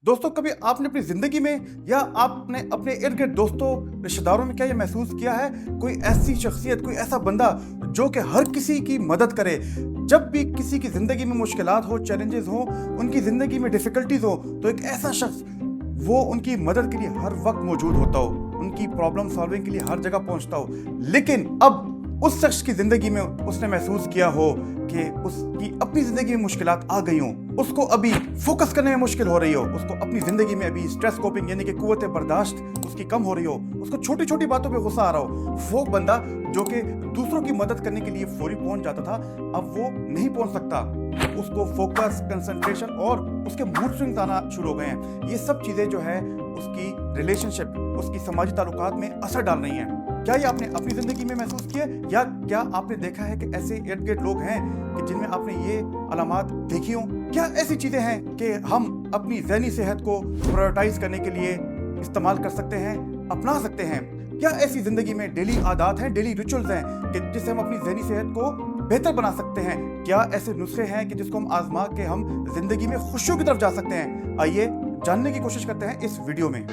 दोस्तों, कभी आपने अपनी ज़िंदगी में या आपने अपने इर्द-गिर्द दोस्तों, रिश्तेदारों में क्या ये महसूस किया है, कोई ऐसी शख्सियत, कोई ऐसा बंदा जो कि हर किसी की मदद करे? जब भी किसी की ज़िंदगी में मुश्किलात हो, चैलेंजेस हो, उनकी ज़िंदगी में डिफ़िकल्टीज़ हो, तो एक ऐसा शख्स वो उनकी मदद के लिए हर वक़्त मौजूद होता हो, उनकी प्रॉब्लम सॉल्विंग के लिए हर जगह पहुँचता हो। लेकिन अब उस शख्स की ज़िंदगी में उसने महसूस किया हो कि उसकी अपनी ज़िंदगी में मुश्किलात आ गई हों, उसको अभी फोकस करने में मुश्किल हो रही हो, उसको अपनी ज़िंदगी में अभी स्ट्रेस कोपिंग यानी कि कुव्वत बर्दाश्त उसकी कम हो रही हो, उसको छोटी-छोटी बातों पे गुस्सा आ रहा हो। वो बंदा जो कि दूसरों की मदद करने के लिए फौरी पहुंच जाता था, अब वो नहीं पहुंच सकता। उसको फोकस, कंसंट्रेशन और उसके मूड स्विंग्स आना शुरू हो गए हैं। ये सब चीज़ें जो है उसकी रिलेशनशिप, उसकी समाजी ताल्लुकात में असर डाल रही हैं। क्या ये आपने अपनी ज़िंदगी में महसूस किया या क्या आपने देखा है कि ऐसे इर्द-गिर्द लोग हैं कि जिनमें आपने ये अलामात देखी हों? क्या ऐसी चीज़ें हैं कि हम अपनी ज़हनी सेहत को प्रायोरिटाइज़ करने के लिए इस्तेमाल कर सकते हैं, अपना सकते हैं? क्या ऐसी ज़िंदगी में डेली आदात हैं, डेली रिचुअल्स हैं कि जिससे हम अपनी ज़हनी सेहत को बेहतर बना सकते हैं? क्या ऐसे नुस्खे हैं कि जिसको हम आज़मा के हम ज़िंदगी में खुशियों की तरफ जा सकते हैं? आइए जानने की कोशिश करते हैं इस वीडियो में।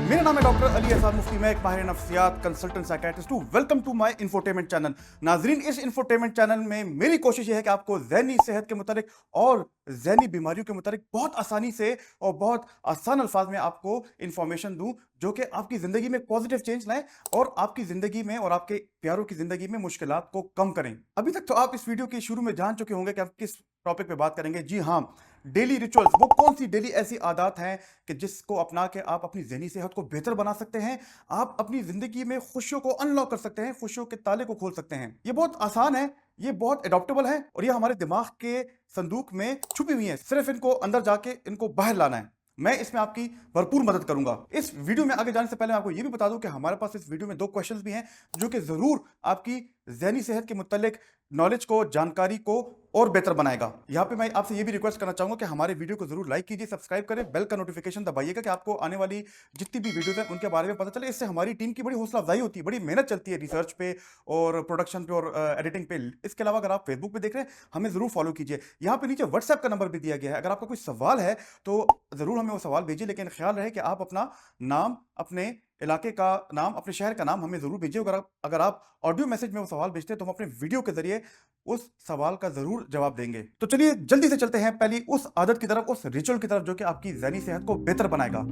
मेरा नाम है डॉक्टर अली एहसान मुफ्ती। मैं एक माहिर नफ्सियात, कंसल्टेंट, साइकियाट्रिस्ट हूँ। Welcome to my infotainment channel. नाजरीन, इस इंफोटेनमेंट चैनल में मेरी कोशिश ये है कि आपको ज़हनी सेहत के मुतालिक और ज़हनी बीमारियों के मुतालिक बहुत आसानी से और बहुत आसान अल्फाज में आपको इन्फॉर्मेशन दूँ, जो कि आपकी ज़िंदगी में पॉजिटिव चेंज लाएं और आपकी ज़िंदगी में और आपके प्यारों की ज़िंदगी में मुश्किलात को कम करें। अभी तक तो आप इस वीडियो के शुरू में जान चुके होंगे कि आप किस टॉपिक पे बात करेंगे। जी हाँ, डेली रिचुअल्स। वो कौन सी डेली ऐसी आदत हैं कि जिसको अपना के आप अपनी ज़हनी सेहत को बेहतर बना सकते हैं, आप अपनी ज़िंदगी में खुशियों को अनलॉक कर सकते हैं, खुशियों के ताले को खोल सकते हैं। ये बहुत आसान है, ये बहुत एडॉप्टेबल है और ये हमारे दिमाग के संदूक में छुपी हुई हैं। सिर्फ इनको अंदर जाके इनको बाहर लाना है। मैं इसमें आपकी भरपूर मदद करूंगा। इस वीडियो में आगे जाने से पहले मैं आपको ये भी बता दूं कि हमारे पास इस वीडियो में 2 क्वेश्चंस भी हैं जो कि जरूर आपकी ज़हनी सेहत के मुतालिक नॉलेज को, जानकारी को और बेहतर बनाएगा। यहाँ पे मैं आपसे ये भी रिक्वेस्ट करना चाहूंगा कि हमारे वीडियो को जरूर लाइक कीजिए, सब्सक्राइब करें, बेल का नोटिफिकेशन दबाइएगा कि आपको आने वाली जितनी भी वीडियोस हैं उनके बारे में पता चले। इससे हमारी टीम की बड़ी हौसला अफजाई होती है, बड़ी मेहनत चलती है रिसर्च पे और प्रोडक्शन पे और एडिटिंग पे। इसके अलावा अगर आप फेसबुक पे देख रहे हैं, हमें जरूर फॉलो कीजिए। यहाँ पे नीचे व्हाट्सएप का नंबर भी दिया गया है। अगर आपका कोई सवाल है तो जरूर हमें वो सवाल भेजिए, लेकिन ख्याल रहे कि आप अपना नाम, अपने इलाके का नाम, अपने शहर का नाम हमें जरूर भेजिए। अगर आप ऑडियो मैसेज में वो सवाल भेजते हैं तो हम अपने वीडियो के जरिए उस सवाल का जरूर जवाब देंगे। तो चलिए जल्दी से चलते हैं पहली उस आदत की तरफ, उस रिचुअल की तरफ जो कि आपकी ज़हनी सेहत को बेहतर बनाएगा।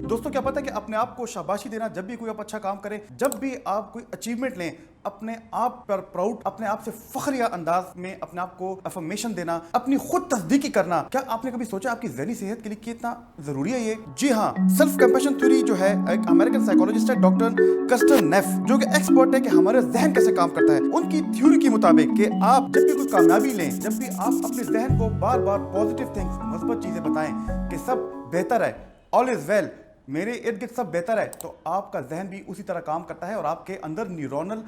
दोस्तों, क्या पता है कि अपने आप को शाबाशी देना, जब भी कोई आप अच्छा काम करें, जब भी आप कोई अचीवमेंट लें, अपने आप पर प्राउड, अपने आप से फख्रिया अंदाज में अपने आप को अफर्मेशन देना, अपनी खुद तस्दीकी करना। क्या आपने कभी सोचा आपकी ज़हनी सेहत के लिए कितना जरूरी है ये? जी हाँ, सेल्फ कंपैशन थ्योरी जो है, एक अमेरिकन साइकोलॉजिस्ट है डॉक्टर कस्टर नेफ, जो कि एक्सपर्ट है कि हमारा जहन कैसे काम करता है। उनकी थ्योरी के मुताबिक कि आप जब भी कोई कामयाबी लें, जब भी आप अपने जहन को बार बार पॉजिटिव थिंग्स, مثبت चीजें बताएं कि सब बेहतर है, ऑल इज वेल, मेरे इर्द गिर्द सब बेहतर है, तो आपका जहन भी उसी तरह काम करता है और आपके अंदर न्यूरोनल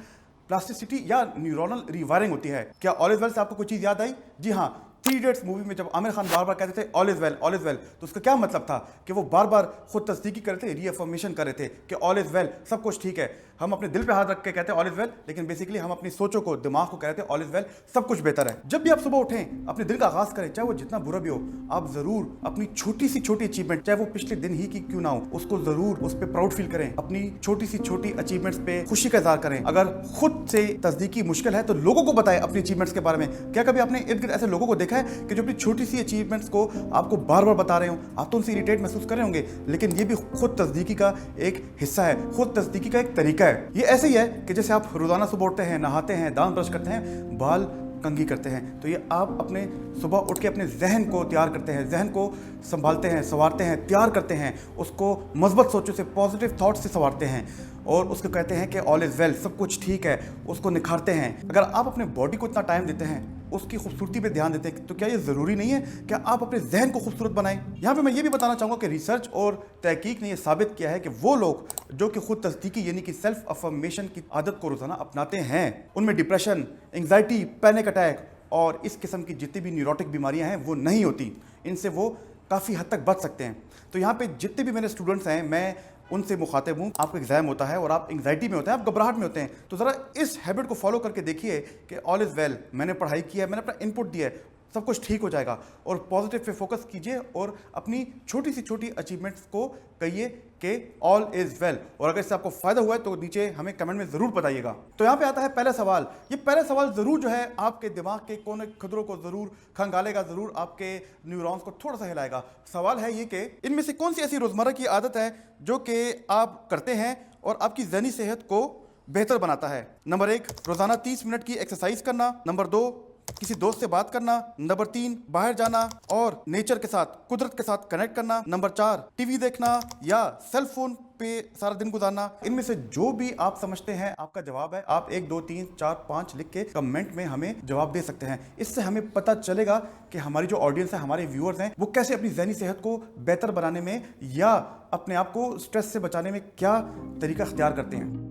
प्लास्टिसिटी या न्यूरोनल रिवायरिंग होती है। क्या ऑल इज वेल से आपको कोई चीज़ याद आई? जी हाँ, 3 इडियट्स मूवी में जब आमिर खान बार बार कहते थे all is well, all is well, तो उसका क्या मतलब था कि वो बार बार खुद तस्दीकी कर रहे थे, रीअफर्मेशन कर रहे थे कि ऑल इज वेल, सब कुछ ठीक है। हम अपने दिल पे हाथ रख के कहते हैं ऑल इज वेल, लेकिन बेसिकली हम अपनी सोचों को, दिमाग को कहते हैं ऑल इज वेल, सब कुछ बेहतर है। जब भी आप सुबह उठें, अपने दिन का आगाज करें, चाहे वो जितना बुरा भी हो, आप जरूर अपनी छोटी सी छोटी अचीवमेंट, चाहे वो पिछले दिन ही की क्यों ना हो, उसको जरूर उस पर प्राउड फील करें। अपनी छोटी सी छोटी अचीवमेंट्स पे खुशी का इजहार करें। अगर खुद से तस्दीकी मुश्किल है तो लोगों को बताएं अपनी अचीवमेंट्स के बारे में। क्या कभी आपने इर्द गिर्द ऐसे लोगों को देखा है कि जो अपनी छोटी सी अचीवमेंट्स को आपको बार बार बता रहे हो? आप तो उनसे इरिटेट महसूस कर रहे होंगे, लेकिन ये भी खुद तस्दीकी का एक हिस्सा है, खुद तस्दीकी का एक तरीका है। ये ऐसे ही है कि जैसे आप रोजाना सुबह उठते हैं, नहाते हैं, दांत ब्रश करते हैं, बाल कंघी करते हैं, तो ये आप अपने सुबह उठ के अपने जहन को तैयार करते हैं, जहन को संभालते हैं, संवारते हैं, तैयार करते हैं, उसको مثبت सोचों से, पॉजिटिव थॉट से संवारते हैं और उसको कहते हैं कि ऑल इज वेल, सब कुछ ठीक है, उसको निखारते हैं। अगर आप अपने बॉडी को इतना टाइम देते हैं اس की खूबसूरती पे ध्यान देते हैं, तो क्या ये ज़रूरी नहीं है कि आप अपने जहन को खूबसूरत बनाएं? यहाँ पे मैं ये भी बताना चाहूँगा कि रिसर्च और तहकीक ने ये साबित किया है कि वो लोग जो कि खुद तस्दीकी यानी कि सेल्फ अफर्मेशन की आदत को रोज़ाना अपनाते हैं, उनमें डिप्रेशन, एंग्जाइटी, पैनिक अटैक और इस किस्म की जितनी भी न्यूरोटिक बीमारियाँ हैं वो नहीं होती। इनसे वो काफ़ी हद तक बच सकते हैं। तो यहाँ पे जितने भी मेरे स्टूडेंट्स हैं, मैं उनसे मुखातिब हूँ। आपको एग्जाम होता है और आप एंग्जाइटी में होते हैं, आप घबराहट में होते हैं, तो ज़रा इस हैबिट को फॉलो करके देखिए कि ऑल इज़ वेल, मैंने पढ़ाई की है, मैंने अपना इनपुट दिया है, सब कुछ ठीक हो जाएगा। और पॉजिटिव पे फोकस कीजिए और अपनी छोटी सी छोटी अचीवमेंट्स को कहिए कि ऑल इज़ वेल। और अगर इससे आपको फ़ायदा हुआ है तो नीचे हमें कमेंट में ज़रूर बताइएगा। तो यहाँ पे आता है पहला सवाल। ये पहला सवाल ज़रूर जो है आपके दिमाग के कोने खदरों को ज़रूर खंगालेगा, ज़रूर आपके न्यूरॉन्स को थोड़ा सा हिलाएगा। सवाल है ये कि इनमें से कौन सी ऐसी रोज़मर्रा की आदत है जो कि आप करते हैं और आपकी ज़हनी सेहत को बेहतर बनाता है? नंबर 1, रोज़ाना 30 मिनट की एक्सरसाइज करना। नंबर 2, किसी दोस्त से बात करना। नंबर 3, बाहर जाना और नेचर के साथ, कुदरत के साथ कनेक्ट करना। नंबर 4, टीवी देखना या सेल फोन पे सारा दिन गुजारना। इनमें से जो भी आप समझते हैं आपका जवाब है, आप 1 2 3 4 5 लिख के कमेंट में हमें जवाब दे सकते हैं। इससे हमें पता चलेगा कि हमारी जो ऑडियंस है, हमारे व्यूअर्स हैं, वो कैसे अपनी ज़हनी सेहत को बेहतर बनाने में या अपने आप को स्ट्रेस से बचाने में क्या तरीका अख्तियार करते हैं।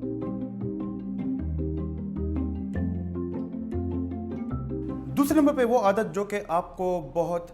दूसरे नंबर पे वो आदत जो कि आपको बहुत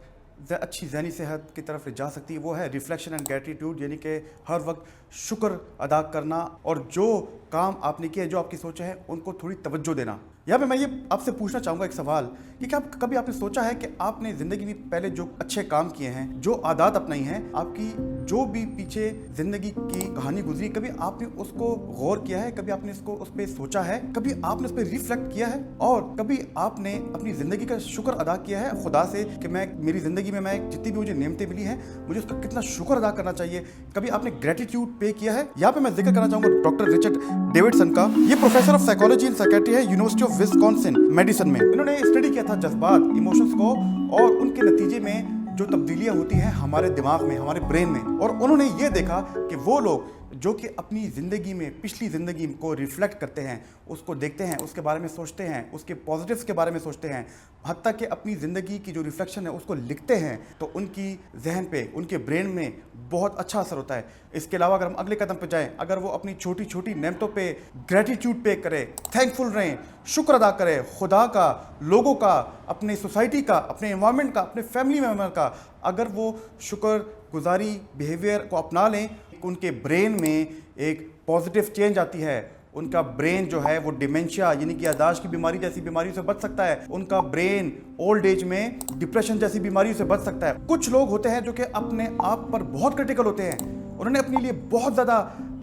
अच्छी ज़हनी सेहत की तरफ ले जा सकती है, वो है रिफ्लेक्शन एंड ग्रेटिट्यूड, यानी कि हर वक्त शुक्र अदा करना और जो काम आपने किया है, जो आपकी सोचा है, उनको थोड़ी तवज्जो देना। यहाँ पे मैं ये आपसे पूछना चाहूँगा एक सवाल कि क्या कभी आपने सोचा है कि आपने ज़िंदगी में पहले जो अच्छे काम किए हैं, जो आदत अपनाई हैं, आपकी जो भी पीछे ज़िंदगी की कहानी गुजरी, कभी आपने उसको गौर किया है? कभी आपने उसको उस पर सोचा है? कभी आपने उस पर रिफ्लेक्ट किया है? और कभी आपने अपनी ज़िंदगी का शुक्र अदा किया है खुदा से कि मेरी ज़िंदगी में मैं जितनी भी मुझे नेमतें मिली हैं, मुझे उसका कितना शुक्र अदा करना चाहिए? कभी आपने ग्रेटिट्यूड पे किया है? यहाँ पे मैं जिक्र करना चाहूँगा डॉक्टर रिचर्ड डेविडसन का। ये professor of psychology and psychiatry है यूनिवर्सिटी ऑफ विस्कॉन्सिन मेडिसिन में। इन्होंने स्टडी किया था जज्बात, इमोशंस को और उनके नतीजे में जो तब्दीलियां होती हैं हमारे दिमाग में, हमारे ब्रेन में। और उन्होंने ये देखा कि वो लोग जो कि अपनी ज़िंदगी में पिछली ज़िंदगी को रिफ्लेक्ट करते हैं, उसको देखते हैं, उसके बारे में सोचते हैं, उसके पॉजिटिव्स के बारे में सोचते हैं, हत्ता कि अपनी ज़िंदगी की जो रिफ्लेक्शन है उसको लिखते हैं, तो उनकी जहन पे, उनके ब्रेन में बहुत अच्छा असर होता है। इसके अलावा अगर हम अगले कदम पे जाएं, अगर वो अपनी छोटी छोटी नेमतों पे ग्रेटिट्यूड पे करें, थैंकफुल रहें, शुक्र अदा करें खुदा का, लोगों का, अपने सोसाइटी का, अपने एनवायरनमेंट का, अपने फैमिली मेम्बर का, अगर वो शुक्र गुजारी बिहेवियर को अपना लें, उनके ब्रेन में एक पॉजिटिव चेंज आती है। उनका ब्रेन जो है वो डिमेंशिया यानी कि याददाश्त की बीमारी जैसी बीमारियों से बच सकता है। उनका ब्रेन ओल्ड एज में डिप्रेशन जैसी बीमारियों से बच सकता है। कुछ लोग होते हैं जो कि अपने आप पर बहुत क्रिटिकल होते हैं, उन्होंने अपने लिए बहुत ज़्यादा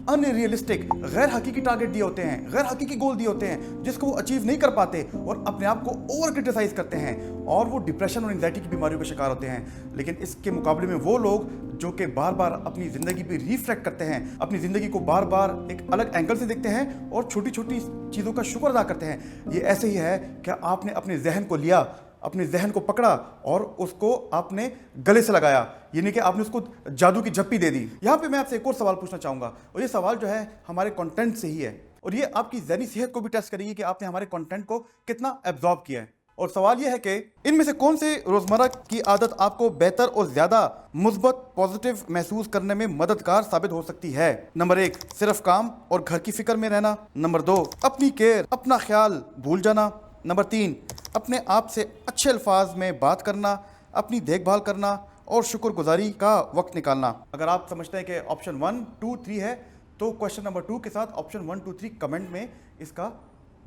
अनरियलिस्टिक, गैर हकीकी टारगेट दिए होते हैं, गैर हकीकी गोल दिए होते हैं जिसको वो अचीव नहीं कर पाते और अपने आप को ओवर क्रिटिसाइज करते हैं और वो डिप्रेशन और एंग्जाइटी की बीमारियों का शिकार होते हैं। लेकिन इसके मुकाबले में वो लोग जो कि बार बार अपनी ज़िंदगी पे रिफ्लेक्ट करते हैं, अपनी ज़िंदगी को बार बार एक अलग एंगल से देखते हैं और छोटी छोटी चीज़ों का शुक्र अदा करते हैं। ये ऐसे ही है कि आपने अपने जहन को लिया, अपने जहन को पकड़ा और उसको आपने गले से लगाया, यानी कि आपने उसको जादू की झप्पी दे दी। यहाँ पे मैं आपसे एक और सवाल पूछना चाहूँगा और ये सवाल जो है हमारे कंटेंट से ही है और ये आपकी ज़हनी सेहत को भी टेस्ट करेगी कि आपने हमारे कंटेंट को कितना एब्जॉर्ब किया है। और सवाल ये है कि इनमें से कौन से रोज़मर्रा की आदत आपको बेहतर और ज़्यादा मुस्बत पॉजिटिव महसूस करने में मददगार साबित हो सकती है? नंबर 1, सिर्फ काम और घर की फिक्र में रहना। नंबर 2, अपनी केयर, अपना ख्याल भूल जाना। नंबर 3, अपने आप से अच्छे अल्फाज में बात करना, अपनी देखभाल करना और शुक्रगुजारी का वक्त निकालना। अगर आप समझते हैं कि ऑप्शन 1 2 3 है तो क्वेश्चन नंबर 2 के साथ ऑप्शन 1 2 3 कमेंट में इसका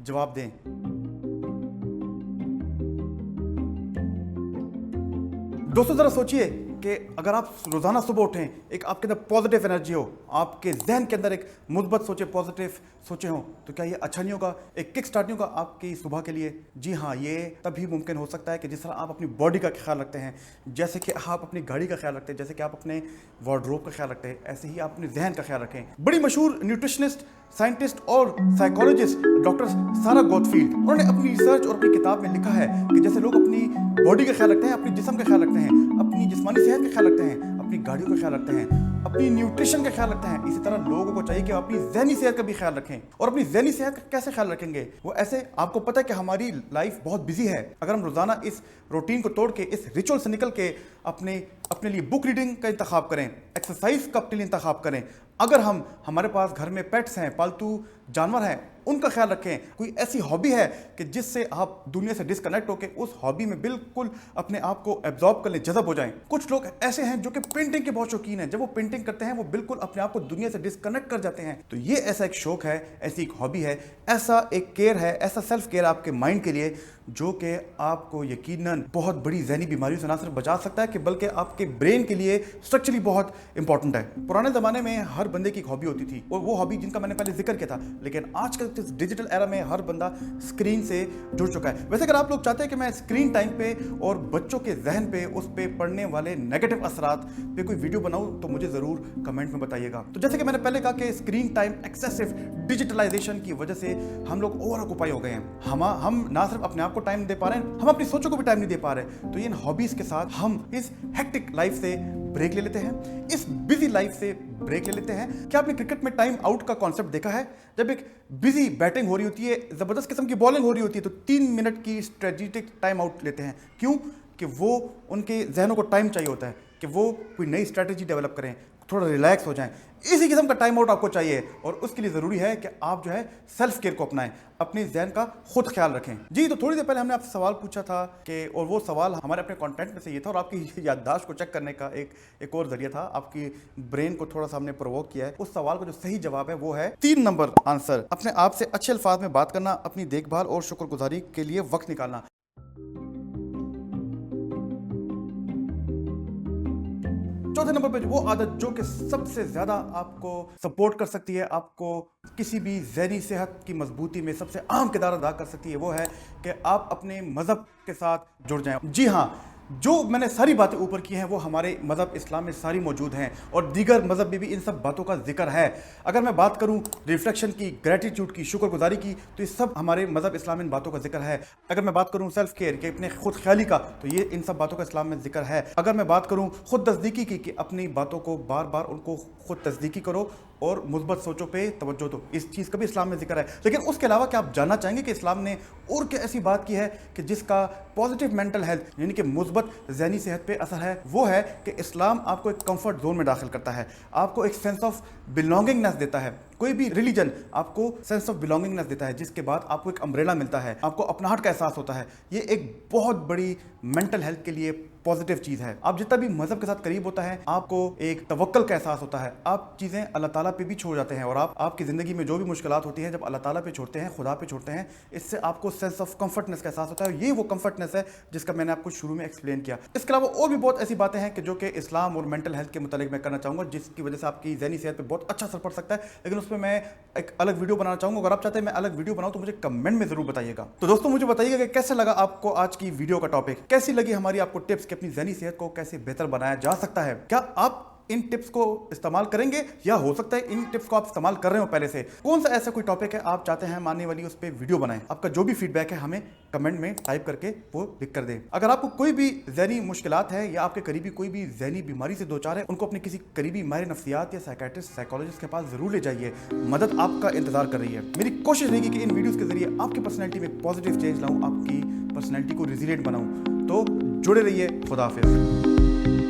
जवाब दें। दोस्तों ज़रा सोचिए कि अगर आप रोज़ाना सुबह उठें, एक आपके अंदर पॉजिटिव एनर्जी हो, आपके जहन के अंदर एक मुस्बत सोचे, पॉजिटिव सोचे हों, तो क्या ये अच्छा नहीं होगा, एक किक स्टार्ट नहीं होगा आपकी सुबह के लिए? जी हाँ, ये तभी मुमकिन हो सकता है कि जिस तरह आप अपनी बॉडी का ख्याल रखते हैं, जैसे कि आप अपनी गाड़ी का ख्याल रखते हैं, जैसे कि आप अपने वार्डरोब का ख्याल रखते हैं, ऐसे ही आप अपने जहन का ख्याल रखें। बड़ी मशहूर न्यूट्रिशनिस्ट, साइंटिस्ट और साइकोलॉजिस्ट डॉक्टर सारा गॉटफील्ड, उन्होंने अपनी रिसर्च और अपनी किताब में लिखा है कि जैसे लोग अपनी बॉडी का ख्याल रखते हैं, अपने जिस्म का ख्याल रखते हैं, अपनी जिस्मानी सेहत का ख्याल रखते हैं, अपनी गाड़ियों का ख्याल रखते हैं, अपनी न्यूट्रिशन का ख्याल रखते हैं, इसी तरह लोगों को चाहिए कि अपनी ज़हनी सेहत का भी ख्याल रखें। और अपनी ज़हनी सेहत का कैसे ख्याल रखेंगे? वो ऐसे, आपको पता है कि हमारी लाइफ बहुत बिजी है। अगर हम रोज़ाना इस रूटीन को तोड़ के, इस रिचुअल से निकल के अपने लिए बुक रीडिंग का इंतखाब करें, एक्सरसाइज का अपने लिए इंतखाब करें, अगर हमारे पास घर में पेट्स हैं, पालतू जानवर हैं, उनका ख्याल रखें, कोई ऐसी हॉबी है कि जिससे आप दुनिया से डिस्कनेक्ट होकर उस हॉबी में बिल्कुल अपने आप को एब्जॉर्ब कर लें, जज़ब हो जाएं। कुछ लोग ऐसे हैं जो कि पेंटिंग के बहुत शौकीन हैं, जब वो पेंटिंग करते हैं वो बिल्कुल अपने आप को दुनिया से डिस्कनेक्ट कर जाते हैं। तो ये ऐसा एक शौक है, ऐसी एक हॉबी है, ऐसा एक केयर है, ऐसा सेल्फ केयर आपके माइंड के लिए, जो कि आपको यकीनन बहुत बड़ी ज़हनी बीमारियों से ना सिर्फ बचा सकता है कि बल्कि आपके ब्रेन के लिए स्ट्रक्चरली बहुत इंपॉर्टेंट है। पुराने ज़माने में हर बंदे की एक हॉबी होती थी, और वो हॉबी जिनका मैंने पहले जिक्र किया था, लेकिन आजकल इस डिजिटल एरा में हर बंदा स्क्रीन से जुड़ चुका है। वैसे अगर आप लोग चाहते हैं कि मैं स्क्रीन टाइम पे और बच्चों के जहन पे, उस पे पड़ने वाले नेगेटिव असरात पे कोई वीडियो बनाऊं, तो मुझे ज़रूर कमेंट में बताइएगा। तो जैसे कि मैंने पहले कहा कि स्क्रीन टाइम, एक्सेसिव डिजिटलाइजेशन की वजह से हम लोग ओवर ऑक्यूपाई हो गए हैं। हम ना सिर्फ अपने आप को टाइम दे पा रहे हैं, हम अपनी सोचों को भी टाइम नहीं दे पा रहे। तो इन हॉबीज के साथ हम इस हेक्टिक लाइफ से ब्रेक ले लेते हैं, इस बिजी लाइफ से ब्रेक ले लेते हैं। क्या आपने क्रिकेट में टाइम आउट का कॉन्सेप्ट देखा है? जब एक बिजी बैटिंग हो रही होती है, जबरदस्त किस्म की बॉलिंग हो रही होती है, तो 3 मिनट की स्ट्रेटेजिक टाइम आउट लेते हैं। क्यों? कि वो उनके जहनों को टाइम चाहिए होता है कि वो कोई नई स्ट्रेटेजी डेवलप करें, थोड़ा रिलैक्स हो जाएं। इसी किस्म का टाइम आउट आपको चाहिए, और उसके लिए ज़रूरी है कि आप जो है सेल्फ केयर को अपनाएं, अपने जहन का खुद ख्याल रखें। जी, तो थोड़ी देर पहले हमने आपसे सवाल पूछा था कि, और वो सवाल हमारे अपने कंटेंट में से ये था, और आपकी याददाश्त को चेक करने का एक और जरिया था, आपकी ब्रेन को थोड़ा सा हमने प्रोवोक किया है। उस सवाल का जो सही जवाब है वो है 3 नंबर आंसर, अपने आप से अच्छे अल्फाज में बात करना, अपनी देखभाल और शुक्रगुजारी के लिए वक्त निकालना। चौथे नंबर पे वो आदत जो कि सबसे ज्यादा आपको सपोर्ट कर सकती है, आपको किसी भी ज़हनी सेहत की मजबूती में सबसे अहम किरदार अदा कर सकती है, वो है कि आप अपने मज़हब के साथ जुड़ जाएं। जी हाँ, जो मैंने सारी बातें ऊपर की हैं वो हमारे मज़हब इस्लाम में सारी मौजूद हैं, और दीगर मज़हब में भी इन सब बातों का जिक्र है। अगर मैं बात करूं रिफ्लेक्शन की, ग्रेटिट्यूड की, शुक्रगुजारी की, तो ये सब हमारे मज़हब इस्लाम में इन बातों का जिक्र है। अगर मैं बात करूं सेल्फ केयर के, अपने खुद ख्याली का, तो ये इन सब बातों का इस्लाम में जिक्र है। अगर मैं बात करूं खुद तस्दीकी की, कि अपनी बातों को बार बार उनको खुद तस्दीकी करो और मुस्बत सोचों पे तवज्जो दो, इस चीज़ का भी इस्लाम में जिक्र है। लेकिन उसके अलावा क्या आप जानना चाहेंगे कि इस्लाम ने और क्या ऐसी बात की है कि जिसका पॉजिटिव मेंटल हेल्थ यानी कि मुस्बत ज़हनी सेहत पे असर है? वो है कि इस्लाम आपको एक कंफर्ट जोन में दाखिल करता है, आपको एक सेंस ऑफ बिलोंगिंगनेस देता है। कोई भी रिलीजन आपको सेंस ऑफ बिलोंगिंगनेस देता है, जिसके बाद आपको एक अम्ब्रेला मिलता है, आपको अपनाहट का एहसास होता है। ये एक बहुत बड़ी मेंटल हेल्थ के लिए पॉजिटिव चीज़ है। आप जितना भी मज़हब के साथ करीब होता है, आपको एक तवक्कल का एहसास होता है, आप चीज़ें अल्लाह ताला पे भी छोड़ जाते हैं, और आपकी ज़िंदगी में जो भी मुश्किलात होती हैं, जब अल्लाह ताला पे छोड़ते हैं, खुदा पे छोड़ते हैं, इससे आपको सेंस ऑफ कंफर्टनेस का एहसास होता है। ये वो कंफर्टनेस है जिसका मैंने आपको शुरू में एक्सप्लेन किया। इसके अलावा और भी बहुत ऐसी बातें हैं कि जो कि इस्लाम और मेंटल हेल्थ के मुतालिक मैं करना चाहूँगा, जिसकी वजह से आपकी ज़हनी सेहत पर बहुत अच्छा असर पड़ सकता है, लेकिन उसमें मैं एक अलग वीडियो बनाना चाहूँगा। अगर आप चाहते हैं मैं अलग वीडियो बनाऊँ तो मुझे कमेंट में ज़रूर बताइएगा। तो दोस्तों, मुझे बताइएगा कि कैसे लगा आपको आज की वीडियो का टॉपिक, कैसी लगी हमारी आपको टिप्स कि अपनी ज़हनी सेहत को कैसे बेहतर बनाया जा सकता है। क्या आप इन टिप्स को इस्तेमाल करेंगे, या हो सकता है इन टिप्स को आप इस्तेमाल कर रहे हो पहले से? कौन सा ऐसा कोई टॉपिक है आप चाहते हैं मानने वाली उस पर वीडियो बनाएं? आपका जो भी फीडबैक है हमें कमेंट में टाइप करके वो लिख कर दें। अगर आपको कोई भी ज़हनी मुश्किलात है, या आपके करीबी कोई भी ज़हनी बीमारी से दो चार है, उनको अपने किसी करीबी माहिर नफ्सियात या साइकियाट्रिस्ट, साइकोलॉजिस्ट के पास जरूर ले जाइए। मदद आपका इंतजार कर रही है। मेरी कोशिश रहेगी कि इन वीडियोज़ के जरिए आपकी पर्सनैलिटी में पॉजिटिव चेंज लाऊं, आपकी पर्सनैलिटी को रिजिलिएंट बनाऊं। तो जुड़े रहिए। खुदा हाफिज़।